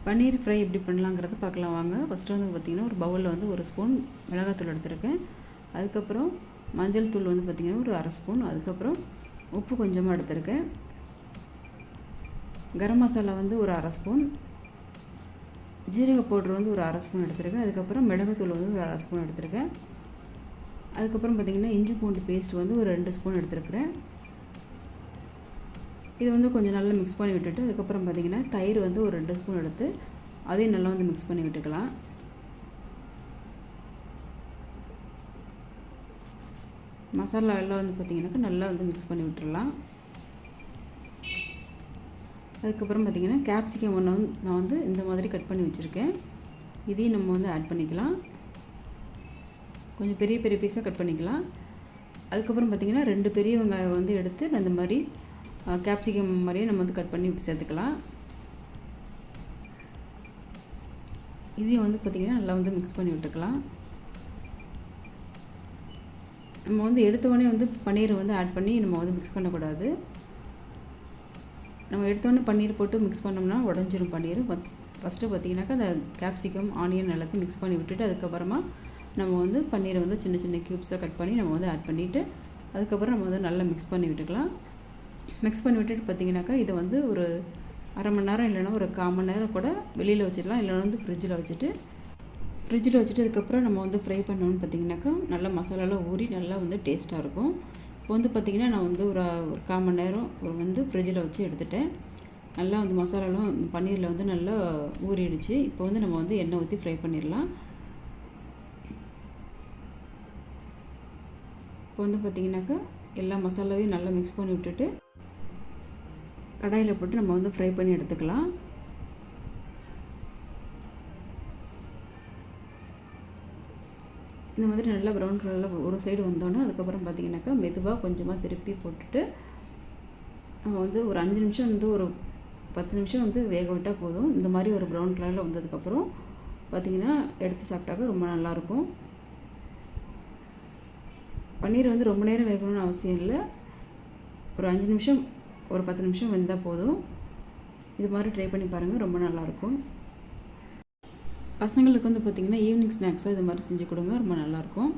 பன்னீர் fry எப்படி பண்ணலாங்கிறத பார்க்கலாம் வாங்க. ஃபஸ்ட்டு வந்து பார்த்திங்கன்னா ஒரு பவுலில் வந்து 1 ஸ்பூன் மிளகாத்தூள் எடுத்துருக்கேன். அதுக்கப்புறம் மஞ்சள் தூள் வந்து பார்த்திங்கன்னா ஒரு 1/2 ஸ்பூன். அதுக்கப்புறம் உப்பு கொஞ்சமாக எடுத்துருக்கேன். கரம் மசாலா வந்து ஒரு 1/2 ஸ்பூன். ஜீரக பவுட்ரு வந்து ஒரு 1/2 ஸ்பூன் எடுத்துருக்கேன். அதுக்கப்புறம் மிளகுத்தூள் வந்து ஒரு 1/2 ஸ்பூன் எடுத்துருக்கேன். அதுக்கப்புறம் பார்த்திங்கன்னா இஞ்சி பூண்டு பேஸ்ட் வந்து ஒரு 2 ஸ்பூன் எடுத்துருக்கிறேன். இது வந்து கொஞ்சம் நல்லா மிக்ஸ் பண்ணி விட்டுட்டு அதுக்கப்புறம் பார்த்திங்கன்னா தயிர் வந்து ஒரு 2 ஸ்பூன் எடுத்து அதையும் நல்லா வந்து மிக்ஸ் பண்ணி விட்டுக்கலாம். மசாலா எல்லாம் வந்து பார்த்திங்கனாக்கா நல்லா வந்து மிக்ஸ் பண்ணி விட்டுடலாம். அதுக்கப்புறம் பார்த்திங்கன்னா கேப்சிகம் ஒன்று வந்து நான் வந்து இந்த மாதிரி கட் பண்ணி வச்சுருக்கேன். இதையும் நம்ம வந்து ஆட் பண்ணிக்கலாம். கொஞ்சம் பெரிய பெரிய பீஸாக கட் பண்ணிக்கலாம். அதுக்கப்புறம் பார்த்திங்கன்னா 2 பெரிய வெங்காயம் வந்து எடுத்து அந்த மாதிரி கேப்சிகம் மாதிரியே நம்ம வந்து கட் பண்ணி சேர்த்துக்கலாம். இதையும் வந்து பார்த்திங்கன்னா நல்லா வந்து மிக்ஸ் பண்ணி விட்டுக்கலாம். நம்ம வந்து எடுத்தோடனே வந்து பன்னீரை வந்து ஆட் பண்ணி நம்ம வந்து மிக்ஸ் பண்ணக்கூடாது. நம்ம எடுத்தோடனே பன்னீர் போட்டு மிக்ஸ் பண்ணோம்னா உடஞ்சிரும் பன்னீர். ஃபஸ்ட்டு பார்த்திங்கனாக்கா அந்த கேப்சிகம் ஆனியன் எல்லாத்தையும் மிக்ஸ் பண்ணி விட்டுட்டு அதுக்கப்புறமா நம்ம வந்து பன்னீரை வந்து சின்ன சின்ன க்யூப்ஸாக கட் பண்ணி நம்ம வந்து ஆட் பண்ணிவிட்டு அதுக்கப்புறம் நம்ம வந்து நல்லா மிக்ஸ் பண்ணி விட்டுக்கலாம். மிக்ஸ் பண்ணி விட்டுட்டு பார்த்திங்கனாக்கா இதை வந்து ஒரு அரை மணி நேரம் இல்லைன்னா ஒரு 1/4 மணி நேரம் கூட வெளியில் வச்சிடலாம். இல்லைன்னா வந்து ஃப்ரிட்ஜில் வச்சுட்டு அதுக்கப்புறம் நம்ம வந்து ஃப்ரை பண்ணோன்னு பார்த்திங்கனாக்கா நல்லா மசாலாலாம் ஊறி நல்லா வந்து டேஸ்ட்டாக இருக்கும். இப்போ வந்து பார்த்திங்கன்னா நான் வந்து ஒரு 1/4 மணி நேரம் வந்து ஃப்ரிட்ஜில் வச்சு எடுத்துட்டேன். நல்லா வந்து மசாலாலாம் பன்னீரில் வந்து நல்லா ஊறிடுச்சு. இப்போ வந்து நம்ம வந்து எண்ணெய் ஊற்றி ஃப்ரை பண்ணிடலாம். இப்போ வந்து பார்த்திங்கனாக்கா எல்லா மசாலாவையும் நல்லா மிக்ஸ் பண்ணி விட்டுட்டு கடாயில் போட்டு நம்ம வந்து ஃப்ரை பண்ணி எடுத்துக்கலாம். இந்த மாதிரி நல்லா ப்ரௌன் கலரில் ஒரு சைடு வந்தோன்னே அதுக்கப்புறம் பார்த்திங்கனாக்கா மெதுவாக கொஞ்சமாக திருப்பி போட்டுட்டு நம்ம வந்து ஒரு 5 நிமிஷம் வந்து ஒரு 10 நிமிஷம் வந்து வேக விட்டால் போதும். இந்த மாதிரி ஒரு ப்ரௌன் கலரில் வந்ததுக்கப்புறம் பார்த்திங்கன்னா எடுத்து சாப்பிட்டாக்க ரொம்ப நல்லாயிருக்கும். பன்னீர் வந்து ரொம்ப நேரம் வேகணும்னு அவசியம் இல்லை. ஒரு 5 நிமிஷம் ஒரு 10 நிமிஷம் வெந்தால் போதும். இது மாதிரி ட்ரை பண்ணி பாருங்கள், ரொம்ப நல்லாயிருக்கும். பசங்களுக்கு வந்து பார்த்திங்கன்னா ஈவினிங் ஸ்நாக்ஸாக இது மாதிரி செஞ்சு கொடுங்க, ரொம்ப நல்லாயிருக்கும்.